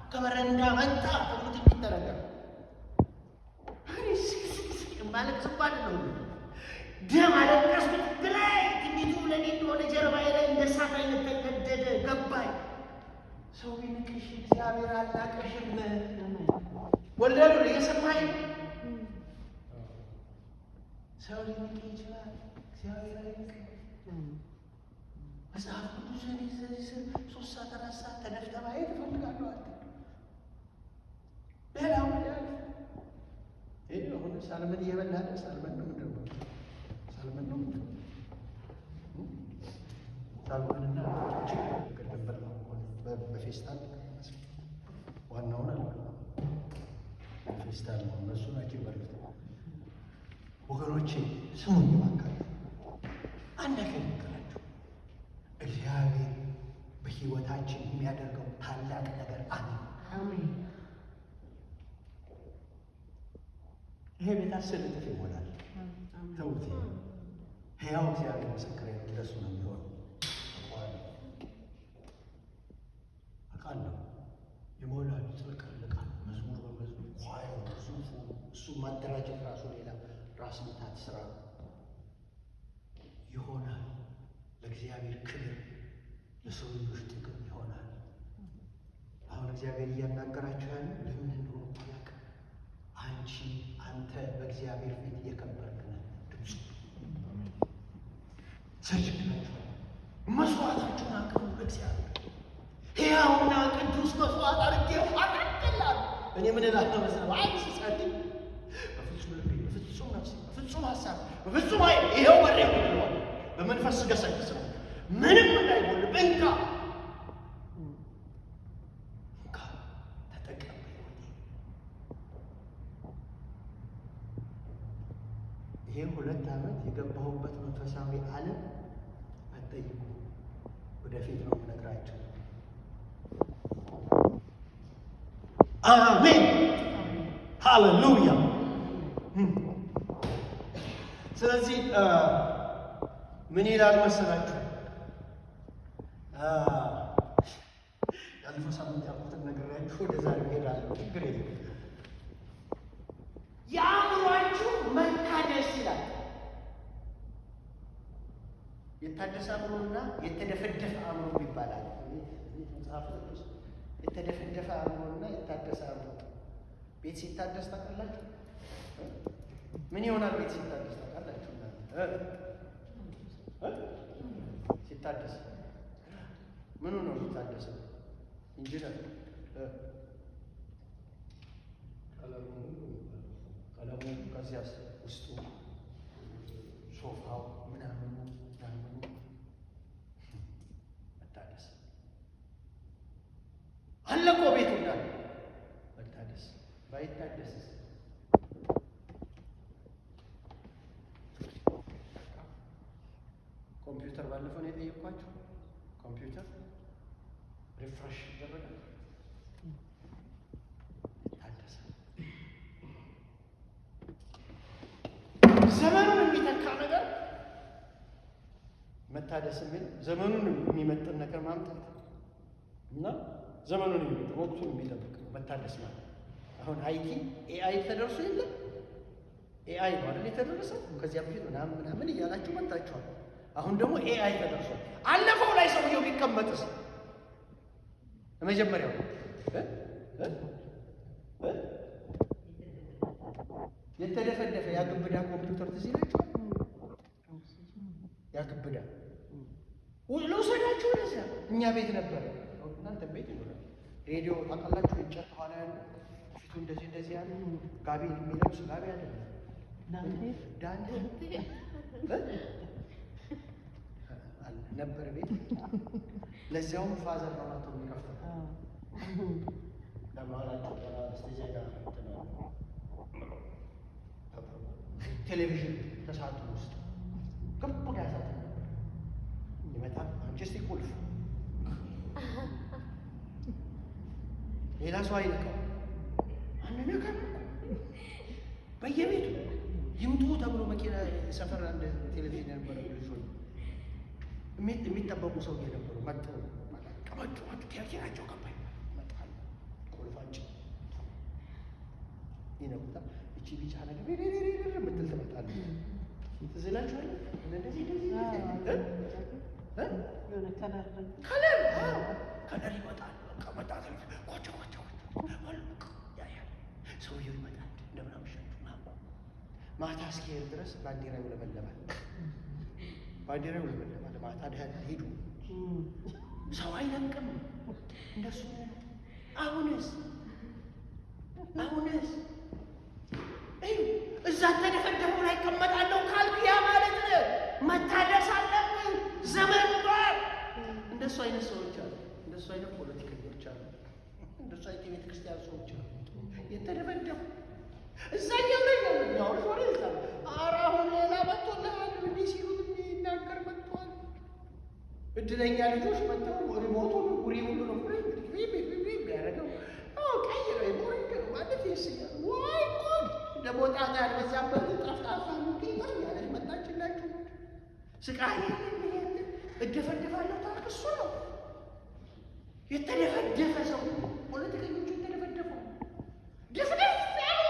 ከበረንዳ መጣ ተብሎ የሚተረገም ማለት ዝባል ነው። ደም አለቀስኩት ብላይ ትንቢቱ ለኔ እንደሆነ ጀርባዬ ላይ እንደ እሳት አይነት ተቀደደ ገባኝ። ሰው ቢንቅሽ እግዚአብሔር አላቀሽም። ወለዱ እየሰማኝ ሰው ሊንቅ ይችላል፣ እግዚአብሔር አይንቅም። መጽሐፍ ቅዱስን ይዘህ 3 ሰዓት 4 ሰዓት ተደፍተህ ማየት እፈልጋለሁ አለ። ሌላው ይሄ አሁን ሳልመን እየበላህ ሳልመን ነው ምንድን ነው? ሳልመን ነው ምንድን ነው? ሳልመንና ቅድም በላሁ በፌስታል ዋናውን አለ ፌስታል ነው እነሱ ናቸው ይበሉት። ወገኖቼ ስሙኝ እባካችሁ፣ አንድ ነገር ልንገራችሁ። እግዚአብሔር በሕይወታችን የሚያደርገው ታላቅ ነገር አለ። አሜን። ይሄ ቤት 10 እጥፍ ይሞላል። ተውት። ሕያው እግዚአብሔር ምስክሬ ነው። እንደሱ ነው የሚሆነው። አውቃለሁ። ይሞላል፣ ይጥለቀለቃል። መዝሙር በመዝሙር ኳየሩ፣ ሱፉ፣ እሱ ማደራጀት ራሱ ሌላ ራስ ምታት ስራ ይሆናል። ለእግዚአብሔር ክብር፣ ለሰው ልጆች ጥቅም ይሆናል። አሁን እግዚአብሔር እያናገራችሁ ያለ ለምን እንደሆነ ታላቅ አንተ በእግዚአብሔር ፊት የከበርክ ነህ። ድምፁ ሰጅድላችኋል። መስዋዕታችሁን አቅርቡ ለእግዚአብሔር። ሕያውና ቅዱስ መስዋዕት አድርጌ አቀርብላለሁ። እኔ ምን እላለሁ መሰለህ? አንድ ሲጸልይ በፍጹም ልቤ፣ በፍጹም ነፍሴ፣ በፍጹም ሀሳብ፣ በፍጹም ኃይል ይኸው በሬ ብለዋል። በመንፈስ ስገሰግስ ነው ምንም እንዳይጎልብህ እንካ ተጠቀም። ይሄ 2 ዓመት የገባሁበት መንፈሳዊ ዓለም አትጠይቁ። ወደፊት ነው የምነግራቸው። አሜን፣ ሃሌሉያ። ስለዚህ ምን ይላል መሰላችሁ? ያለፈው ሳምንት ያልኩትን ነግሬያችሁ ወደ ዛሬ እሄዳለሁ። ችግር የለም። የአእምሯችሁ መታደስ ይላል። የታደሰ አእምሮና የተደፈደፈ አእምሮ ይባላል። መጽሐፍ ቅዱስ የተደፈደፈ አእምሮና የታደሰ አእምሮ። ቤት ሲታደስ ታውቃላችሁ? ምን ይሆናል? ቤት ሲታደስ ታውቃላችሁ? ሲታደስ ምኑ ነው የሚታደሰው? ኢንጂነር ቀለሙ ከዚያስ ውስጡ ሶፋው ምናምኑ መታደስ አለ እኮ ቤቱ እንዳለ መታደስ። ባይታደስስ ኮምፒውተር ባለፈው ነው የጠየኳችሁ። ኮምፒውተር ሪፍሬሽ ይደረጋል፣ ይታደሳል። ዘመኑን የሚተካ ነገር መታደስ የሚል ዘመኑን የሚመጥን ነገር ማምጣት እና ዘመኑን የሚመጥን ወቅቱን የሚጠብቅ መታደስ ማለት። አሁን ኤአይ ተደርሶ የለም ኤአይ ነው አይደል የተደረሰው? ከዚያ በፊት ምናምን እያላችሁ መጣችኋል። አሁን ደግሞ ኤአይ ተደርሷል። አለፈው ላይ ሰውየው ቢቀመጥስ? ለመጀመሪያው የተደፈደፈ ያግብዳ ኮምፒውተር ትዝ ይላችኋል? ያግብዳ ልውሰዳችሁ ወደዚያ። እኛ ቤት ነበረ፣ እናንተ ቤት ይኖራል። ሬዲዮ ታውቃላችሁ? እንጨት ኋላ ያለ ፊቱ እንደዚህ ያለ ጋቢ የሚለብስ ጋቢ አለ ዳንቴ ነበር ቤት። ለዚያውም ፋዘር ነው ማለት ነው የሚከፍተው። ቴሌቪዥን ተሳቱ ውስጥ ገቡ ያሳት ይመጣል። አንቺ እስቲ ቁልፍ ሌላ ሰው አይነካው። አንነካም በየቤቱ ይምጡ ተብሎ መኪና ሰፈር አንድ ቴሌቪዥን ነበር። ልጆች የሚጠበቁ ሰው የነበሩ መጥተው ቀመጡ። ቴሌቪዥናቸው ገባኝ መጣል ይነኩታል። እቺ ቢጫ ነገር ምትል ትመጣለች። ትዝ ይላችኋል? እንደዚህ ከለር ይመጣል። ሰውየው ይመጣል። እንደምን አመሻችሁ። ማታ እስኪሄድ ድረስ ባንዲራው ይውለበለባል። ማታ ደህና ሄዱ። ሰው አይለቅም። እንደሱ አሁንስ እዛ ተደፈደፉ ላይ እቀመጣለሁ ካልክ ያ ማለት መታደስ አለብን። ዘመን ጋር እንደሱ አይነት ሰዎች አሉ። እንደሱ አይነት ፖለቲከኞች አሉ። እንደሱ አይነት የቤተ ክርስቲያን ሰዎች አሉ። የተደፈደፉ እዛኛው ላይ ያው ሾሬ እዛ አሁን ሌላ መጥቶልሃል እንዲህ ሲሉት የሚናገር መጥቷል። እድለኛ ልጆች መጥተው ሪሞቱን ሁሉ ነው ቢያደርገው ቀይረው የሞሪንገር ማለት ይስኛል። ወይ ጉድ! ደግሞ ጣጣ ያልበዛበት ጠፍጣፋ ጌታ ያለች መጣችላችሁ። ስቃይ እደፈደፋለሁ ታልክ እሱ ነው የተደፈደፈ ሰው። ፖለቲከኞቹ የተደፈደፉ ድፍድፍ ያሉ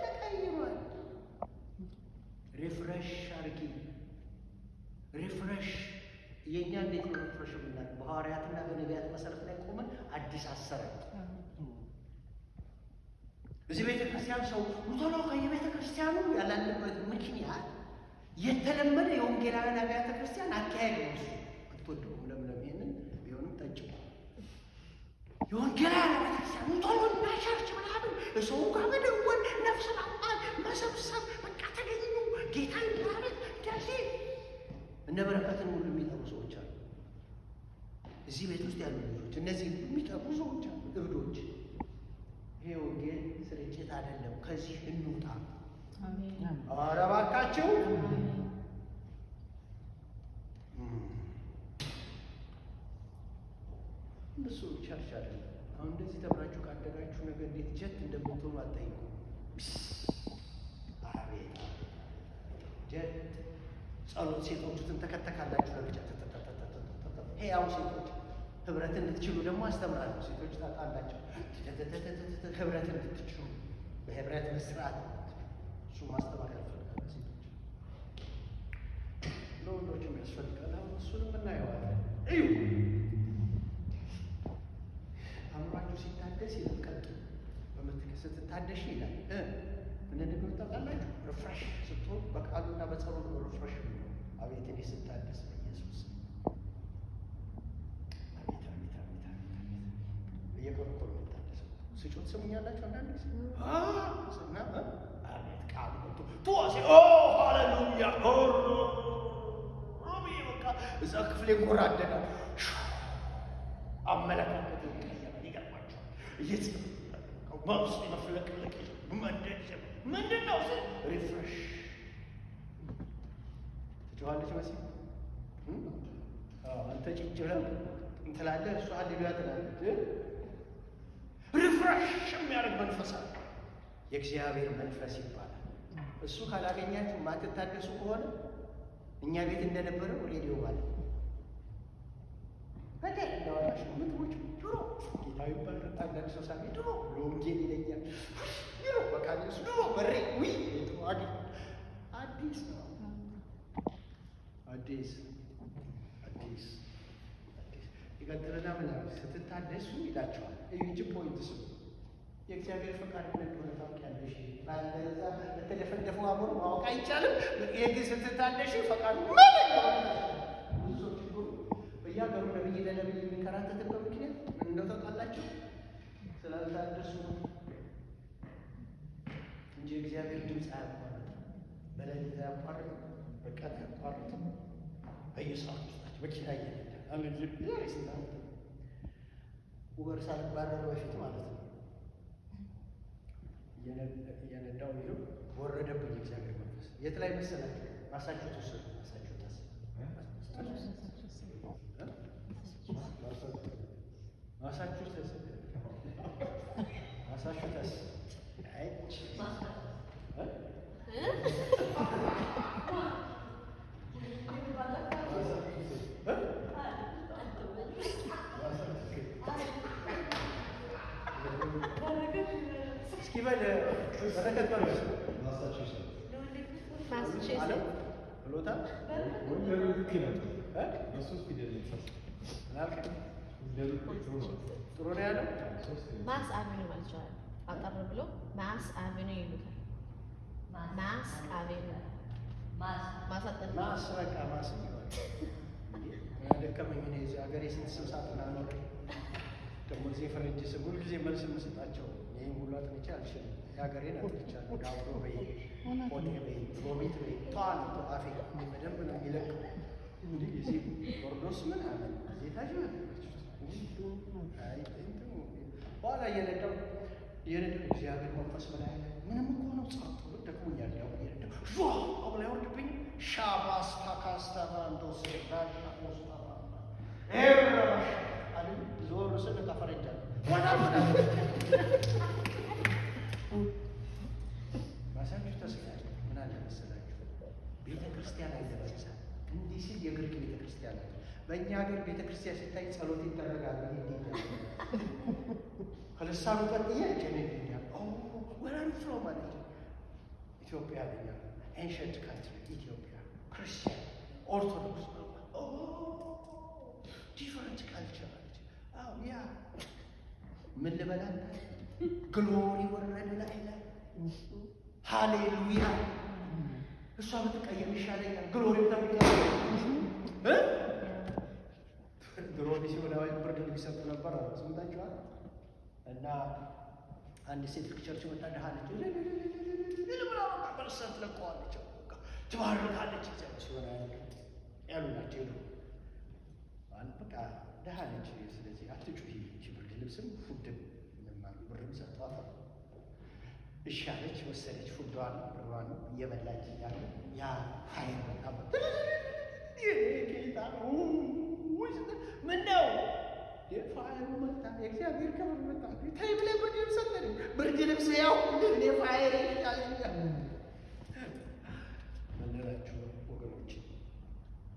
ተቀይሯል። ሪፍሬሽ አርጊ። ሪፍሬሽ የእኛ እንዴት ነው ሪፍሬሽ ብናል? በሐዋርያትና በነቢያት መሰረት ላይ ቆመን አዲስ አሰራር እዚህ ቤተ ክርስቲያን ሰው ቶሎ ከየቤተ ክርስቲያኑ ያላለበት ምክንያት የተለመደ የወንጌላውያን አብያተ ክርስቲያን አካሄድ ነው። እሱ አትወደውም። ለምለም ይሄንን ቢሆንም ጠጭ የወንጌላውያን አብያተ ክርስቲያን ቶሎ እና ቸርች ምናምን ሰው ጋር መደወል፣ ነፍስ ማጥፋት፣ መሰብሰብ፣ በቃ ተገኙ ጌታ ይባረክ እንደዚህ እነ በረከትን ሁሉ የሚጠሩ ሰዎች አሉ። እዚህ ቤት ውስጥ ያሉ ልጆች እነዚህ የሚጠሩ ሰዎች አሉ። እብዶች። ይሄ ወንጌል ስርጭት አይደለም። ከዚህ እንውጣ። ኧረ እባካችሁ እሱ ቸርች አይደለም። አሁን እንደዚህ ተብላችሁ ካደጋችሁ ነገር እንዴት ጀት እንደምትሆኑ አትጠይቁ። አቤት ጀት ጸሎት ሴቶቹትን ተከተካላችሁ ለብቻ ሕያው ሴቶች ህብረት እንድትችሉ ደግሞ አስተምራለሁ። ሴቶች ታውቃላችሁ ህብረት እንድትችሉ በህብረት መስራት እሱ ማስተማር ያስፈልጋል። ሴቶች ለወንዶችም ያስፈልጋል። አሁን እሱንም እናየዋለን። እዩ አእምሯችሁ ሲታደስ ይለቀጡ ስትታደሽ ይላል እንደነገሩ ታውቃላችሁ። ሪፍሬሽ ስትሆን በቃሉና በጸሎት ነው ሪፍሬሽ ነው። አቤት እኔ ስታደስ በኢየሱስ በየቀኑ እኮ ነው የምታደሰው። ስጮት ስሙኛላችሁ አንዳንድ ጊዜ እና አቤት ቃሉ መጥቶ ተዋሴ ሃሌሉያ በቃ እዛ ክፍሌ ጎራደናል። አመለካከት ይቀየራል። ይገርማችኋል። በውስጥ መፍለቅለቅ ምንድን ነው ሪፍሬሽ ትጮኻለች መሲል አንተ ጭጭ ብለህ እንትላለህ፣ እሷ ሃሌሉያ ትላለች። ሪፍሬሽ የሚያደርግ መንፈስ አለ። የእግዚአብሔር መንፈስ ይባላል። እሱ ካላገኛችሁ ማትታደሱ ከሆነ እኛ ቤት እንደነበረው ሬዲዮ ማለት ነው። በደል እንዳወራሽ ምትሞች ድሮ ጌታ ይባል አንዳንድ ሰው ሳሚ ድሮ ለወንጌል ይለኛል ድሮ በቃ እሱ ድሮ በሬ ውይ አዲስ ነው አዲስ ይቀጥልና ምን አለ ስትታደሱ ይላቸዋል። እዩጂ ፖይንት ስሙ። የእግዚአብሔር ፈቃድ ምን እንደሆነ ታውቂያለሽ። ባለዛ በተደፈደፈው አእምሮ ማወቅ አይቻልም። ይሄ ስትታደሽ ፈቃዱ ምን እንደሆነ ብዙ ችግሩ በየሀገሩ ነብይ ለነብይ የሚከራተትበት ምክንያት ምን እንደው ታውቃላችሁ? ስላልታደሱ እንጂ እግዚአብሔር ድምፅ አያቋርጥም። በሌሊት አያቋርጥም፣ በቀን አያቋርጥም። በየሰዓቱ ውስጣቸው መኪና እየነዳ ውበር ሳልባረር በፊት ማለት ነው እየነዳው ይኸው ወረደብኝ እግዚአብሔር መንፈስ። የት ላይ መሰላችሁ? ማሳቹሴትስ እስኪ በል በረከት በል ማሳቹሴትስ ብሎታል። ጥሩ ነው ያለው። ማስ አቬኑ ማለት ይችላል። አጠር ብሎ ማስ አቬኑ ይሉታል። ማስ አቬኑ ማሳጠር ማስ በቃ ማስ ይባላል። ደከመኝ እኔ እዚህ ሀገሬ ስንት ስም ሳጥና ኖር ደግሞ እዚህ ፈረንጅ ስም ሁልጊዜ መልስ የምሰጣቸው ይህን ሁሉ አጥንቼ አልችልም። የሀገሬን አጥንቻለሁ። ዳውሮ በይ፣ ቆጤ በይ፣ ሮሚት በይ ተዋል አፌ በደንብ ነው የሚለቀው። እንዲህ ጊዜ ኦርዶስ ምን አለ ዜታጅ በኋላ እየነዳው እግዚአብሔር መንፈስ በላይ ምንም እኮ ነው ጸጥ ብሎ ደክሞኛል። ያው እየነዳው አሁን ላይ ወርድብኝ ሻባስ ታካስታባንዶስ ዞር ስል ከፈረንጃል ራሳችሁ ተስፋል። ምን አለ መሰላችሁ ቤተ ክርስቲያን አይደረሳል። እንዲህ ሲል የግሪክ ቤተ ክርስቲያን አለ። በእኛ ሀገር ቤተ ክርስቲያን ሲታይ ጸሎት ይደረጋል። ከልሳኑ ቀጥዬ ጀኔኛ ወራን ፍሎ ማለት ኢትዮጵያ ለኛ ኤንሸንት ካንትሪ ኢትዮጵያ ክርስቲያን ኦርቶዶክስ ዲፈረንት ካልቸር አለች። ያ ምን ልበላል ግሎሪ ወረደ ላይ ሃሌሉያ እሷ ብትቀየር ይሻለኛል። ግሎሪ ተብሎ ድሮ ሲሆናዊ ብርድ ሊሰጡ ነበር ሰምታችኋል። እና አንድ ሴት ቸርች ወጣ ደሃለች ለምን በርሰት ለቀዋለች ትባርካለች ሲሆን ያሉ ናቸው ይሉ በቃ ደሃለች። ስለዚህ አትጩሂ ብርድ ልብስም ፉድም ብርም ሰጥቷት እሺ አለች። ወሰደች ፉዷን ብሯን እየበላች እያለ ያ ኃይል በጣም ጌታ ምን ነው ፋይሩ መጣ። የእግዚአብሔር ክብር መጣ። ተይ ብለህ ብርድ ልብስ ሰጠኝ። ብርድ ልብስ ያው እኔ ፋይር ይሻለኛል። ምንላችሁ ወገኖች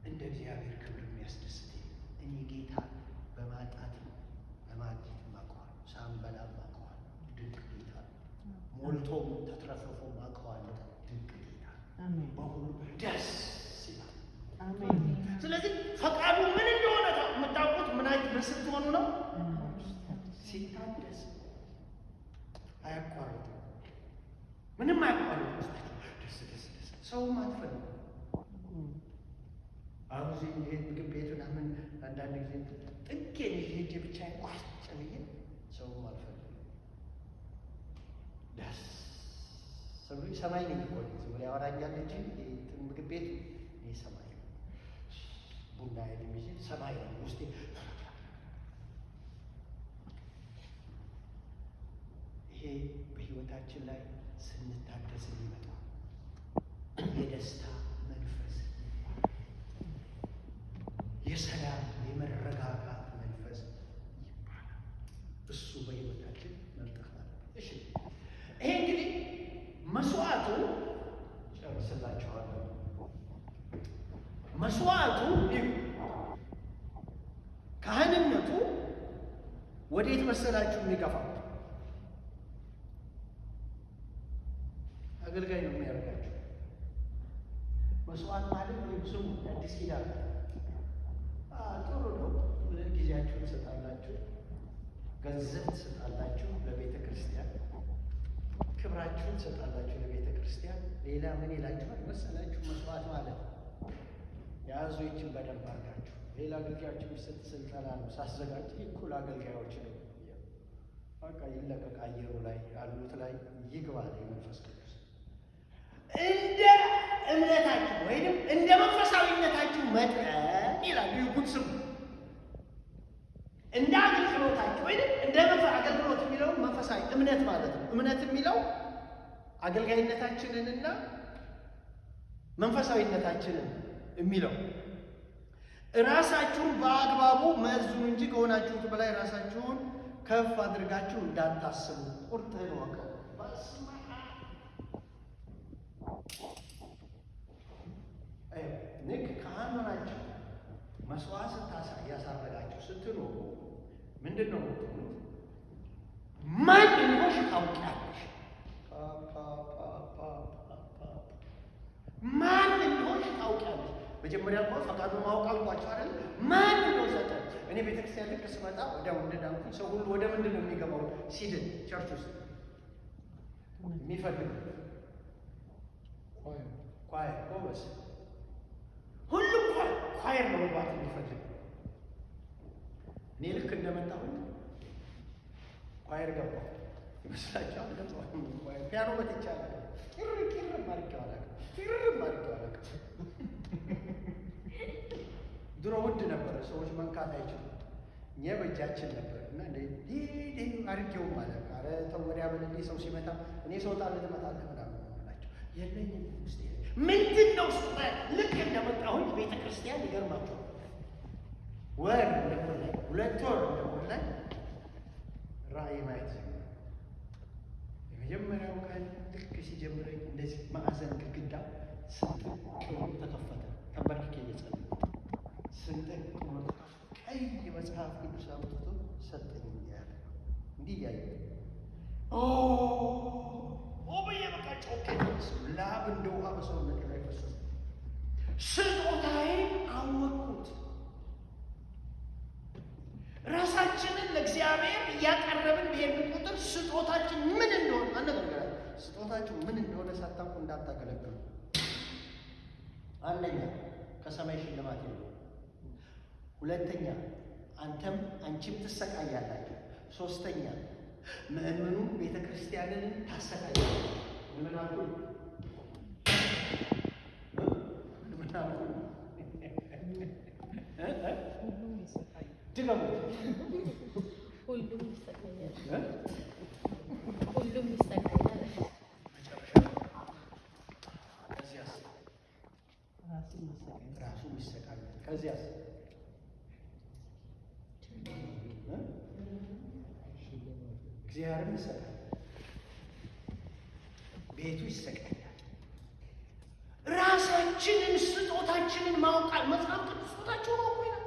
እንደ እግዚአብሔር ክብር የሚያስደስተኝ እኔ ጌታ በማጣት በማግኘት ማቀዋል፣ ሳንበላ ማቀዋል። ድንቅ ጌታ ሞልቶ ተትረፍርፎ ማቀዋል። ድንቅ ጌታ በሁሉ ደስ ይላል። ስለዚህ ፈቃዱ ምን እንደሆነ የምታውቁት ምን ስትሆኑ ነው? ሲታደስ አያቋርጥም። ምንም አያቋርጥም። ደስ ደስ ደስ ሰውም አትፈልጉ። አሁን እዚህ ይሄ ምግብ ቤት ምናምን አንዳንድ ጊዜ ጥጌን ሄጄ ብቻ ቋጭ ብዬ ሰውም አልፈልግም። ደስ ሰብሪ ሰማይ ነኝ እኮ ዝም ብሎ ያወራኛል እንጂ ምግብ ቤት ይሄ ሰማይ ቡና የሚዜ ሰማይ ነው ውስጤ። ይሄ በህይወታችን ላይ ስንታደስ የሚመጣ የደስታ መንፈስ፣ የሰላም የመረጋጋት መንፈስ ይባላል። እሱ በህይወታችን መምጣት አለበት። እሺ ይሄ እንግዲህ መስዋዕቱ ጨርስላችኋለሁ። መስዋዕቱ ካህንነቱ ወዴት መሰላችሁ የሚገፋው? አገልጋይ ነው የሚያደርጋችሁ። መስዋዕት ማለት ወይም ስሙ አዲስ ኪዳን ጥሩ ነው። ጊዜያችሁን ትሰጣላችሁ፣ ገንዘብ ትሰጣላችሁ ለቤተ ክርስቲያን፣ ክብራችሁን ትሰጣላችሁ ለቤተ ክርስቲያን። ሌላ ምን ይላችኋል መሰላችሁ? መስዋዕት ማለት የያዙ ይችን በደንብ አድርጋችሁ ሌላ አገልጋዮች የሚሰጥ ስልጠና ነው። ሳዘጋጅ እኩል አገልጋዮች ነው በቃ ይለቀቅ አየሩ ላይ ያሉት ላይ ይግባል የመንፈስ ቅዱስ እንደ እምነታችሁ ወይም እንደ መንፈሳዊነታችሁ መጠን ይላል። ይሁን ስሙ እንደ አገልግሎታችሁ ወይም እንደ አገልግሎት የሚለው መንፈሳዊ እምነት ማለት ነው። እምነት የሚለው አገልጋይነታችንንና መንፈሳዊነታችንን የሚለው ራሳችሁን በአግባቡ መዝኑ እንጂ ከሆናችሁት በላይ ራሳችሁን ከፍ አድርጋችሁ እንዳታስቡ። ቁርጥህን ወቀው። ንግ ካህን ሆናችሁ መስዋዕት ያሳረጋችሁ ስትኖሩ ምንድን ነው የምትሆኑት? ማን እንደሆንሽ ታውቃላችሁ። ማወቅ አልኳቸው አይደል? ማን ነው ሰጠን? እኔ ቤተክርስቲያን ልክ ስመጣ ወዲያው እንደዳንኩኝ ሰው ሁሉ ወደ ምንድን ነው የሚገባው? ሲድን ቸርች ውስጥ የሚፈልግ ኳየር ጎበዝ፣ ሁሉም ኳየር ነው መግባት የሚፈልግ። እኔ ልክ እንደመጣሁኝ ኳየር ገባሁ ይመስላችኋል? አልገባሁም። ፒያኖ መትቻለሁ። ኪር ማርኬው አላውቅም። ድሮ ውድ ነበረ፣ ሰዎች መንካት አይችሉም። እኛ በእጃችን ነበር እና አርጌው ማለት ኧረ ተው ወዲያ በልልኝ ሰው ሲመጣ እኔ ሰው ጣል ትመጣለህ ምናምን ናቸው። የለኝም ውስጥ ምንድን ነው ስ ልክ እንደመጣሁኝ ቤተ ክርስቲያን ይገርማቸዋል። ወር እንደሞላኝ 2 ወር እንደሞላኝ ራእይ ማየት የመጀመሪያው ቀን ልክ ሲጀምረኝ እንደዚህ ማዕዘን ግድግዳ ስንጥቅ ብሎ ተከፈተ። ተንበርክኬ እየጸለይኩ ስንጥቅ ብሎ ቀይ መጽሐፍ ቅዱስ አውጥቶ ሰጠኝ። ያለ እንዲህ እያየ ብዬ በቃ ጮኬ ላብ እንደ ውሃ በሰውነት ላይ ፈሰሰ። ስጦታዬን አወቅኩት። ራሳችንን ለእግዚአብሔር እያቀረብን በሄድን ቁጥር ስጦታችን ምን እንደሆነ አነጋገራል። ስጦታችሁ ምን እንደሆነ ሳታውቁ እንዳታገለግሉ። አንደኛ ከሰማይ ሽልማት የለው። ሁለተኛ አንተም አንቺም ትሰቃያላችሁ። ሶስተኛ ምእመኑ ቤተ ክርስቲያንን ታሰቃያለች። ምናልኩ ድገሙ። ሁሉም ይሰቃያል። ሁሉም ይሰቃያል። ከዚያስ ራሱ ይሰቃያል። ከዚያስ እግዚአብሔርም ይሰቃያል። ቤቱ ይሰቃያል። ራሳችንን ስጦታችንን ማውቃል። መጽሐፍ ቅዱስ ስጦታችሁን ወቁ ይላል።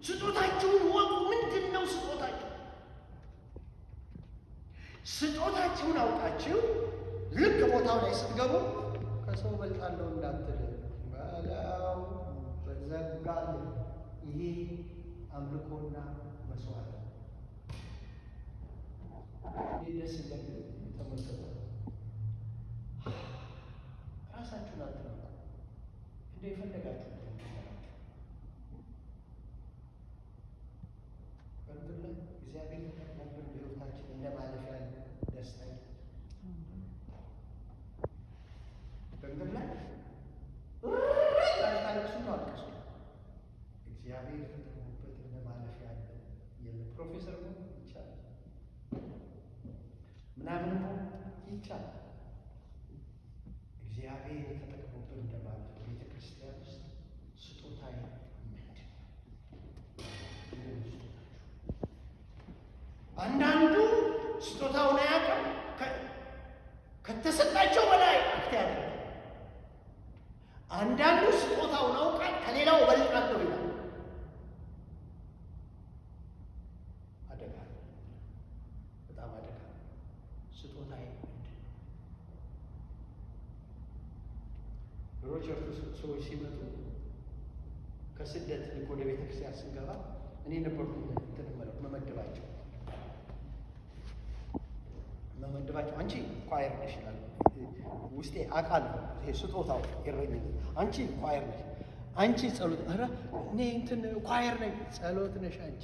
ስጦታችሁን ወቁ። ምንድን ነው ስጦታችሁ? ስጦታችሁን አውቃችሁ ልክ ቦታው ላይ ስትገቡ ከሰው በልጣለሁ እንዳትል በላው በዘጋል። ይሄ አምልኮና መስዋዕት ደስ እንደሚል ተመልከቱ። ራሳችሁን አትናቁ። እንደ የፈለጋችሁ በምድር ላይ እግዚአብሔር ነበር በሕይወታችን እንደ ማለፊያ ደስታ በምድር ላይ ታለቅሱ ነው አልቅሱ። እግዚአብሔር የተጠቀሙበት እንደ ማለፊያ የለ ፕሮፌሰር ነው ይቻላል ምናምን ይቻላል። እግዚአብሔር የተጠቀሙበት እንደማለት ቤተ ክርስቲያን ውስጥ ስጦታ ምንድን ነው? አንዳንዱ ስጦታውን አያውቅም። ከተሰጣቸው በላይ አክት ያደርጋል። አንዳንዱ ስጦታውን አውቃል፣ ከሌላው እበልጣለሁ ይላል። አደጋ፣ በጣም አደጋ። ስጦታ ምንድን ነው? ሮቸርቱ ሰዎች ሲመጡ ከስደት ወደ ቤተ ክርስቲያን ስንገባ እኔ ነበርኩ መመደባቸው አንቺ ኳየር ነሽ ይላል ውስጤ አካል ነው። ይሄ ስጦታው ይረኝልኝ። አንቺ ኳየር ነሽ፣ አንቺ ጸሎት። ኧረ እኔ እንትን ኳየር ነኝ። ጸሎት ነሽ አንቺ።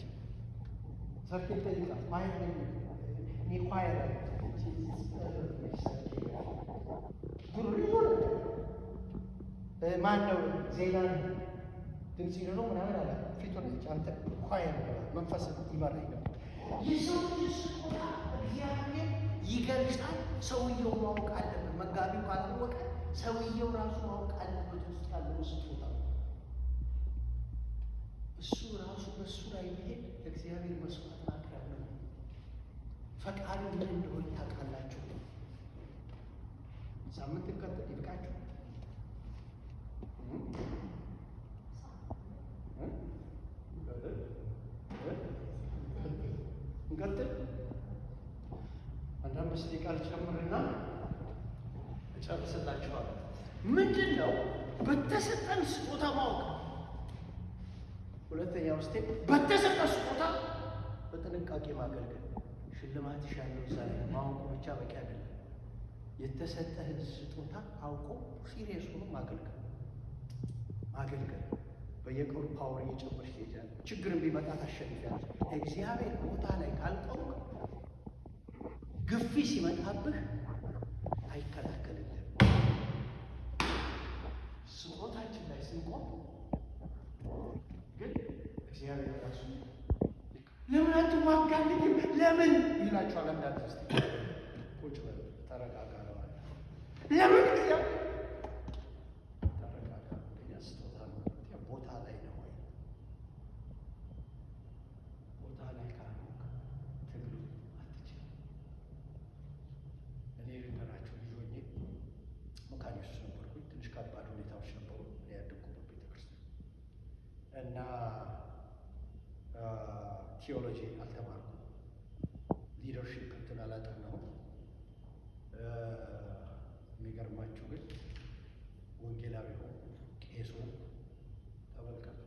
ሰርክል ተይዛ ኳየር ነኝ እኔ ኳየር ነኝ። ማን ነው ዜና ድምፅ ነው ምናምን አለ ፊቱ ነች። አንተ ኳየር መንፈስ ይመራኝ ነው። የሰው ስጦታ እግዚአብሔር ይገልጻል። ሰውየው ማወቅ አለበት። መጋቢው ካላወቀ ሰውየው ራሱ ማወቅ አለበት ውስጥ ያለው ስጦታ። እሱ ራሱ በእሱ ላይ መሄድ ለእግዚአብሔር መስዋዕት ማቅረብ ነው። ፈቃዱ ምን እንደሆነ ታውቃላችሁ። ሳምንት እንቀጥል ይብቃችሁ። እንቀጥል። አንድ 5 ደቂቃ ልጨምርና እጨርስላችኋለሁ። ምንድን ነው በተሰጠን ስጦታ ማወቅ? ሁለተኛው ስቴፕ በተሰጠ ስጦታ በጥንቃቄ ማገልገል። ሽልማትሽ ያለው እዛ ላይ ማወቁ ብቻ በቂ አይደለም። የተሰጠህን ስጦታ አውቆ ሲሪየስ ሆኖ ማገልገል። በየቀኑ ፓወር እየጨመርሽ ትሄጃለሽ። ችግርን ቢመጣ ታሸንፊያለሽ። እግዚአብሔር ቦታ ላይ ካልቆምክ ግፊ ሲመጣብህ አይከላከልልህም። ስጦታችን ላይ ስንቆም ግን እግዚአብሔር ራሱ ለምን አትዋጋልኝም ለምን ይላችኋል። አንዳንድ ስ ቁጭ በል ተረጋጋ ነው። ለምን እግዚአብሔር ተረጋጋ። ስጦታ ነው ቦታ ላይ ነው ወይ ቦታ ላይ ካልሆንክ ትግሉ አትችልም። እኔ ልንገራችሁ ልጅ ሆኜ መካነ ኢየሱስ ነበርኩኝ። ትንሽ ከባድ ሁኔታዎች ነበሩ ያደግኩበት ቤተክርስቲያን እና ቲዮሎጂ አልተማርኩም። ሊደርሺፕ እንትን አላጠናሁም። የሚገርማችሁ ግን ወንጌላዊ ሆን ቄሶ ተመልከቱ።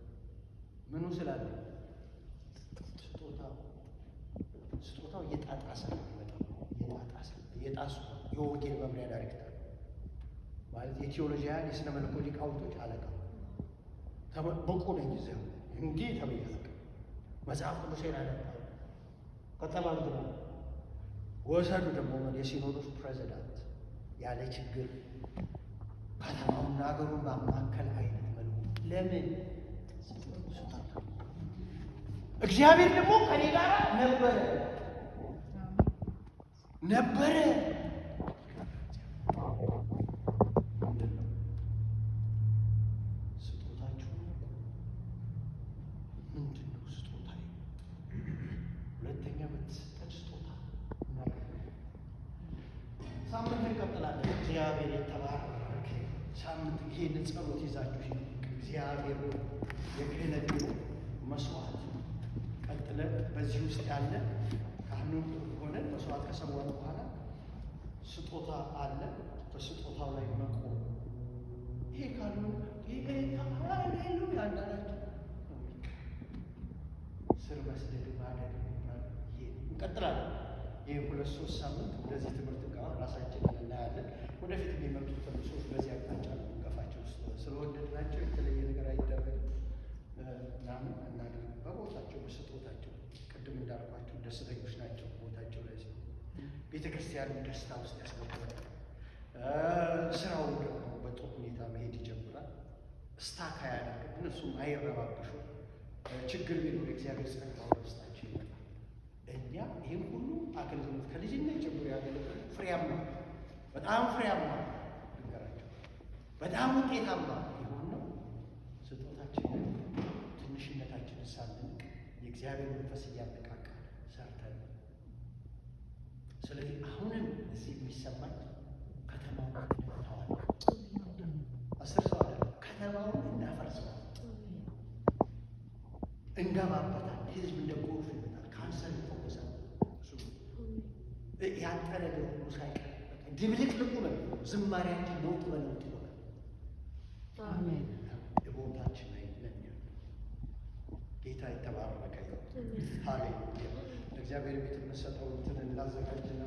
ምኑ ስላለ ስጦታው እየጣጣሰ እየጣሱ የወንጌል መምሪያ ዳይሬክተር ማለት የቲዮሎጂያን የስነ መለኮት ሊቃውንቶች አለቃ ብቁ ነኝ ጊዜው እንዲህ ተብያለሁ። መጽሐፍ ቅዱሴን አነባለሁ። ከተማም ደግሞ ወሰዱ ደግሞ የሲኖዶስ ፕሬዚዳንት ያለ ችግር ከተማውና ሀገሩን ማማከል አይነት መልኩ ለምን እግዚአብሔር ደግሞ ከኔ ጋር ነበረ። ሳምንት እንቀጥላለን። እግዚአብሔር የተባረከ ሳምንት። ይሄንን ጸሎት ይዛችሁ እግዚአብሔር የክህነት መስዋዕት ቀጥለን በዚህ ውስጥ ያለ ካህኑን ሆነን መስዋዕት ከሰዋን በኋላ ስጦታ አለ። በስጦታው ላይ መቆም ይሄ ካልሆነ ይሄ ታላላዩ ያንዳላችሁ ስር መስደድ ማደግ እንቀጥላለን። ይህ 2-3 ሳምንት እንደዚህ ትምህርት ጋር ራሳችንን እናያለን። ወደፊት የሚመጡት ተመሶች በዚህ አቅጣጫ ገፋቸው ስለወደድናቸው የተለየ ነገር አይደረግም ምናምን እናደርግ። በቦታቸው በስጦታቸው ቅድም እንዳልኳቸው ደስተኞች ናቸው። ቦታቸው ላይ ሲሆን ቤተ ክርስቲያንን ደስታ ውስጥ ያስገባል። ስራው ደግሞ በጥሩ ሁኔታ መሄድ ይጀምራል። ስታክ አያደርግም። እነሱም አይረባበሹ። ችግር ቢኖር እግዚአብሔር ጸጋ ውስጣቸው ይመጣል። እኛ ይህም ሁሉ አገልግሎት ከልጅነት ጀምሮ ያገለግል ፍሬያማ በጣም ፍሬያማ ነገራቸው በጣም ውጤታማ የሆነው ስጦታችንን ትንሽነታችንን ሳንንቅ የእግዚአብሔር መንፈስ እያነቃቃ ሰርተን። ስለዚህ አሁንም እዚህ የሚሰማኝ ከተማውን እንመታዋል። 10 ሰው አለ። ከተማውን እናፈርሰዋል፣ እንገባበታል። ህዝብ እንደ ጎርፍ ይመጣል። ካንሰር ይፈወሳል። ያጠረ ደግሞ ሳይቀር ድብልቅልቁ ነው። ዝማሬያችን ለውጥ በለውጥ ይሆናል። አሜን። የቦታችን ላይ ነን። ጌታ የተባረከ ይሁን። ሃሌሉያ። ለእግዚአብሔር ቤት የምንሰጠው እንትን እናዘጋጅና